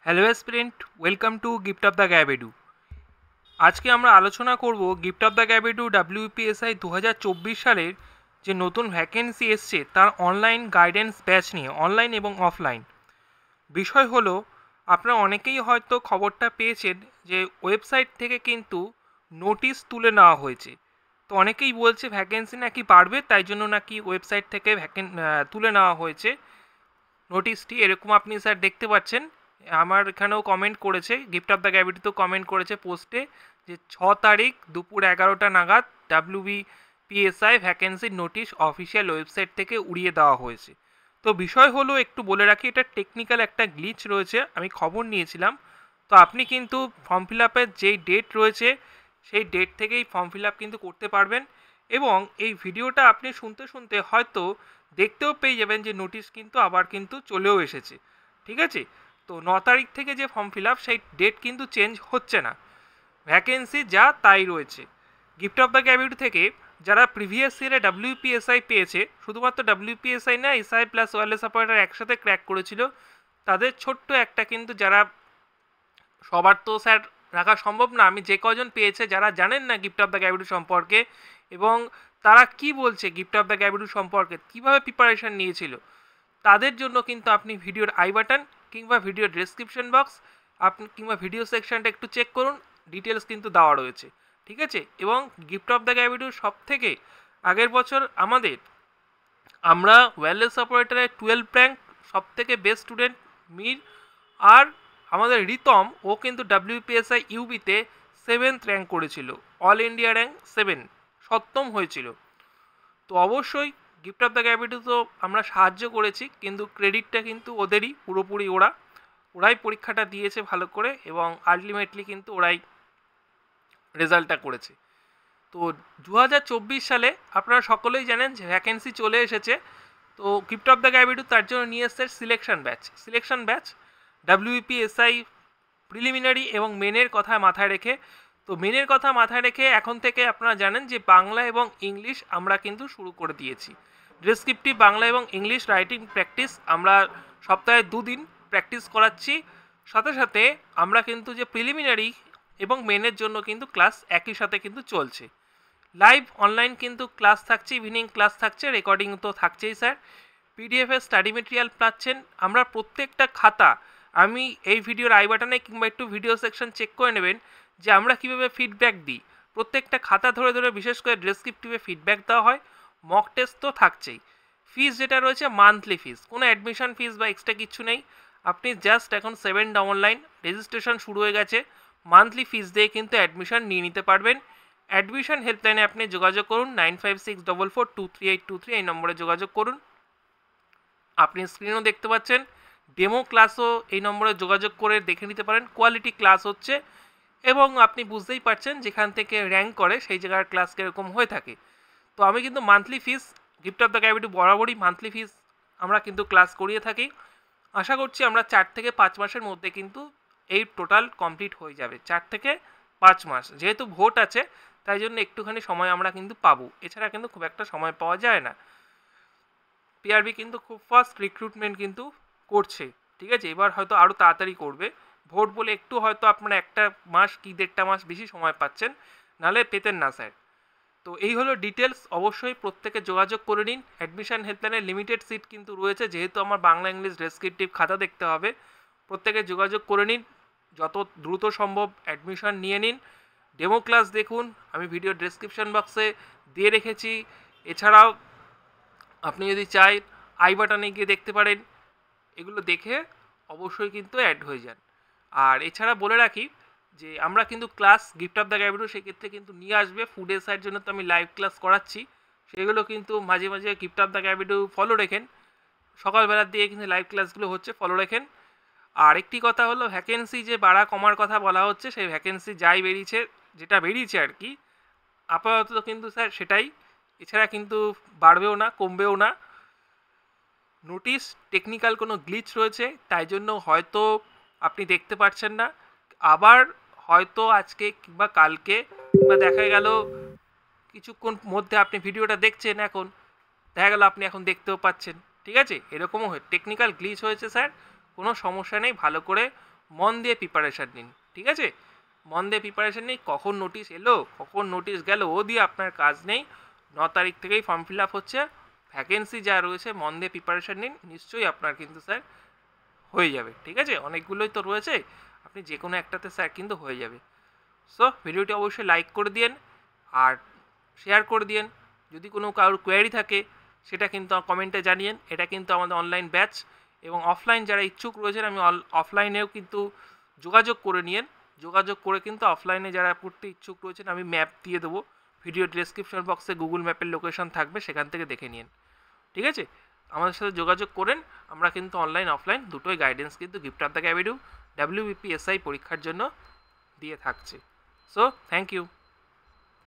Hello aspirant, welcome to gift of the Gabedu. আজকে আমরা আলোচনা করব gift of the Gabedu WBPSI 2024 সালের যে নতুন ভ্যাকেন্সি এসছে তার অনলাইন গাইডেন্স ব্যাচ নিয়ে, অনলাইন এবং অফলাইন। বিষয় হলো, আপনারা অনেকেই হয়তো খবরটা পেয়েছেন যে ওয়েবসাইট থেকে কিন্তু নোটিশ তুলে নেওয়া হয়েছে। তো অনেকেই বলছে ভ্যাকেন্সি নাকি বাড়বে, তাই জন্য নাকি ওয়েবসাইট থেকে তুলে নেওয়া হয়েছে নোটিশটি। এরকম আপনি স্যার দেখতে পাচ্ছেন, আমার এখানেও কমেন্ট করেছে, গিফট অফ দ্য গ্যাভিটিতেও কমেন্ট করেছে পোস্টে, যে 6 তারিখ দুপুর 11টা নাগাদ ডাব্লিউবিপিএসআই ভ্যাকেন্সির নোটিশ অফিসিয়াল ওয়েবসাইট থেকে উড়িয়ে দেওয়া হয়েছে। তো বিষয় হলো, একটু বলে রাখি, এটা টেকনিক্যাল একটা গ্লিচ রয়েছে, আমি খবর নিয়েছিলাম। তো আপনি কিন্তু ফর্ম ফিল আপের যেই ডেট রয়েছে সেই ডেট থেকেই ফর্ম ফিল আপ কিন্তু করতে পারবেন। এবং এই ভিডিওটা আপনি শুনতে শুনতে হয়তো দেখতেও পেয়ে যাবেন যে নোটিশ কিন্তু আবার কিন্তু চলেও এসেছে। ঠিক আছে? তো 9 তারিখ থেকে যে ফর্ম ফিল আপ, সেই ডেট কিন্তু চেঞ্জ হচ্ছে না, ভ্যাকেন্সি যা তাই রয়েছে। গিফট অফ দ্য গ্যাভিটি থেকে যারা প্রিভিয়াস ইয়ারে ডাব্লিউপিএসআই পেয়েছে, শুধুমাত্র ডাব্লিউপিএসআই না, এসআই প্লাস ওয়্যারলেস অপারেটর একসাথে ক্র্যাক করেছিল, তাদের ছোট্ট একটা কিন্তু, যারা সবার তো স্যার রাখা সম্ভব না, আমি যে কজন পেয়েছে যারা জানেন না গিফট অফ দ্য গ্যাভিটি সম্পর্কে এবং তারা কি বলছে গিফট অফ দ্য গ্যাভিটি সম্পর্কে, কীভাবে প্রিপারেশান নিয়েছিল, তাদের জন্য কিন্তু আপনি ভিডিওর আই বাটন কিংবা ভিডিওর ডেসক্রিপশন বক্স আপনি কিংবা ভিডিও সেকশনটা একটু চেক করুন, ডিটেলস কিন্তু দেওয়া রয়েছে। ঠিক আছে? এবং গিফট অফ দ্য গ্যাভিটির সব থেকে আগের বছর আমরা ওয়্যারলেস অপারেটরের 12 র্যাঙ্ক সব থেকে বেস্ট স্টুডেন্ট মির, আর আমাদের রিতম, ও কিন্তু ডাব্লিউপিএসআই ইউবিতে 7th র্যাঙ্ক করেছিল, অল ইন্ডিয়া র্যাঙ্ক 7, সপ্তম হয়েছিল। তো অবশ্যই গিফট অফ দ্য গ্যাভিটি তো আমরা সাহায্য করেছি, কিন্তু ক্রেডিটটা কিন্তু ওদেরই পুরোপুরি, ওরাই পরীক্ষাটা দিয়েছে ভালো করে এবং আলটিমেটলি কিন্তু ওরাই রেজাল্টটা করেছে। তো 2024 সালে আপনারা সকলেই জানেন যে ভ্যাকেন্সি চলে এসেছে। তো গিফট অফ দ্য গ্যাভিটি তার জন্য নিয়ে এসছে সিলেকশন ব্যাচ ডাব্লিউপিএসআই প্রিলিমিনারি এবং মেনের কথা মাথায় রেখে। তো মেনের কথা মাথায় রেখে এখন থেকে আপনারা জানেন যে বাংলা এবং ইংলিশ আমরা কিন্তু শুরু করে দিয়েছি। ডেসক্রিপটিভ বাংলা এবং ইংলিশ রাইটিং প্র্যাকটিস আমরা সপ্তাহে 2 দিন প্র্যাকটিস করাচ্ছি। সাথে সাথে আমরা কিন্তু যে প্রিলিমিনারি এবং মেনের জন্য কিন্তু ক্লাস একই সাথে কিন্তু চলছে। লাইভ অনলাইন কিন্তু ক্লাস থাকছে, ইভিনিং ক্লাস থাকছে, রেকর্ডিং তো থাকছেই স্যার। পিডিএফের স্টাডি মেটেরিয়াল পাচ্ছেন। আমরা প্রত্যেকটা খাতা, আমি এই ভিডিওর আই বাটনে কিংবা একটু ভিডিও সেকশন চেক করে নেবেন যে আমরা কীভাবে ফিডব্যাক দিই। প্রত্যেকটা খাতা ধরে ধরে বিশেষ করে ডেসক্রিপটিভে ফিডব্যাক দেওয়া হয়। মক টেস্ট তো থাকছেই। ফিস যেটা রয়েছে মান্থলি ফিস, কোনো অ্যাডমিশন ফিস বা এক্সট্রা কিছু নেই। আপনি জাস্ট এখন 7 অনলাইন রেজিস্ট্রেশন শুরু হয়ে গেছে, মান্থলি ফিস দিয়ে কিন্তু অ্যাডমিশন নিয়ে নিতে পারবেন। অ্যাডমিশন হেল্পলাইনে আপনি যোগাযোগ করুন 9564423823, এই নম্বরে যোগাযোগ করুন। আপনি স্ক্রিনও দেখতে পাচ্ছেন, ডেমো ক্লাসও এই নম্বরে যোগাযোগ করে দেখে নিতে পারেন, কোয়ালিটি ক্লাস হচ্ছে এবং আপনি বুঝতেই পারছেন যেখান থেকে র্যাঙ্ক করে সেই জায়গার ক্লাস কীরকম হয়ে থাকে। তো আমি কিন্তু monthly fees, gift of the gravity বরাবরই মান্থলি ফিস আমরা কিন্তু ক্লাস করিয়ে থাকি। আশা করছি আমরা 4 থেকে 5 মাসের মধ্যে কিন্তু এই টোটাল কমপ্লিট হয়ে যাবে। 4 থেকে 5 মাস, যেহেতু ভোট আছে তাই জন্য একটুখানি সময় আমরা কিন্তু পাবো, এছাড়া কিন্তু খুব একটা সময় পাওয়া যায় না। পিআরবি কিন্তু খুব ফাস্ট রিক্রুটমেন্ট কিন্তু করছে। ঠিক আছে? এবার হয়তো আরও তাড়াতাড়ি করবে, ভোট বলে একটু হয়তো আপনারা 1 মাস কি 1.5 মাস বেশি সময় পাচ্ছেন, নাহলে পেতেন না স্যার। তো এই হলো ডিটেলস, অবশ্যই প্রত্যেকে যোগাযোগ করে নিন। অ্যাডমিশন হেল্পলাইনে লিমিটেড সিট কিন্তু রয়েছে, যেহেতু আমার বাংলা ইংলিশ ডেসক্রিপটিভ খাতা দেখতে হবে, প্রত্যেকে যোগাযোগ করে নিন, যত দ্রুত সম্ভব অ্যাডমিশন নিয়ে নিন। ডেমো ক্লাস দেখুন, আমি ভিডিও ডেসক্রিপশন বক্সে দিয়ে রেখেছি। এছাড়াও আপনি যদি চাই আই বাটনে গিয়ে দেখতে পারেন, এগুলো দেখে অবশ্যই কিন্তু অ্যাড হয়ে যান। আর এছাড়া বলে রাখি যে আমরা কিন্তু ক্লাস গিফট অফ দ্য গ্যাভিটি সেক্ষেত্রে কিন্তু নিয়ে আসবে, ফুড এসআইয়ের জন্য তো আমি লাইভ ক্লাস করাচ্ছি, সেগুলো কিন্তু মাঝে মাঝে gift of the gravity follow রেখেন, সকালবেলার দিয়ে কিন্তু লাইভ ক্লাসগুলো হচ্ছে, ফলো রেখেন। আর একটি কথা হলো, ভ্যাকেন্সি যে বাড়া কমার কথা বলা হচ্ছে, সেই ভ্যাকেন্সি যাই বেরিয়েছে, যেটা বেরিয়েছে আর কি, আপাতত কিন্তু স্যার সেটাই, এছাড়া কিন্তু বাড়বেও না কমবেও না। নোটিশ টেকনিক্যাল কোনো গ্লিচ রয়েছে, তাই জন্য হয়তো আপনি দেখতে পাচ্ছেন না, আবার হয়তো আজকে কিংবা কালকে কিংবা দেখা গেল কিছুক্ষণ মধ্যে আপনি ভিডিওটা দেখছেন, এখন দেখা গেল আপনি এখন দেখতেও পাচ্ছেন। ঠিক আছে? এরকমও টেকনিক্যাল গ্লিচ হয়েছে স্যার, কোনো সমস্যা নেই, ভালো করে মন দিয়ে প্রিপারেশান নিন, ঠিক আছে? মন দিয়ে প্রিপারেশান নিন, কখন নোটিশ এলো কখন নোটিশ গেল ও দিয়ে আপনার কাজ নেই। 9 তারিখ থেকেই ফর্ম ফিল আপ হচ্ছে, ভ্যাকেন্সি যা রয়েছে মন দিয়ে প্রিপারেশান নিন, নিশ্চয়ই আপনার কিন্তু স্যার হয়ে যাবে, ঠিক আছে? অনেকগুলোই তো রয়েছে, আপনি যে কোনো একটাতে স্যার কিন্তু হয়ে যাবে। সো ভিডিওটি অবশ্যই লাইক করে দিন আর শেয়ার করে দিন। যদি কোনো কারোর কোয়ারি থাকে সেটা কিন্তু কমেন্টে জানিয়েন। এটা কিন্তু আমাদের অনলাইন ব্যাচ, এবং অফলাইন যারা ইচ্ছুক রয়েছেন আমি অফলাইনেও কিন্তু যোগাযোগ করে নিন। যোগাযোগ করে কিন্তু অফলাইনে যারা পড়তে ইচ্ছুক রয়েছেন আমি ম্যাপ দিয়ে দেবো, ভিডিও ডেসক্রিপশন বক্সে গুগল ম্যাপের লোকেশন থাকবে, সেখান থেকে দেখে নিন, ঠিক আছে? আমাদের সাথে যোগাযোগ করেন। আমরা কিন্তু অনলাইন অফলাইন দুটোই গাইডেন্স কিন্তু gift of the gab edu WBPSI পরীক্ষার জন্য দিয়ে থাকছে। So thank you.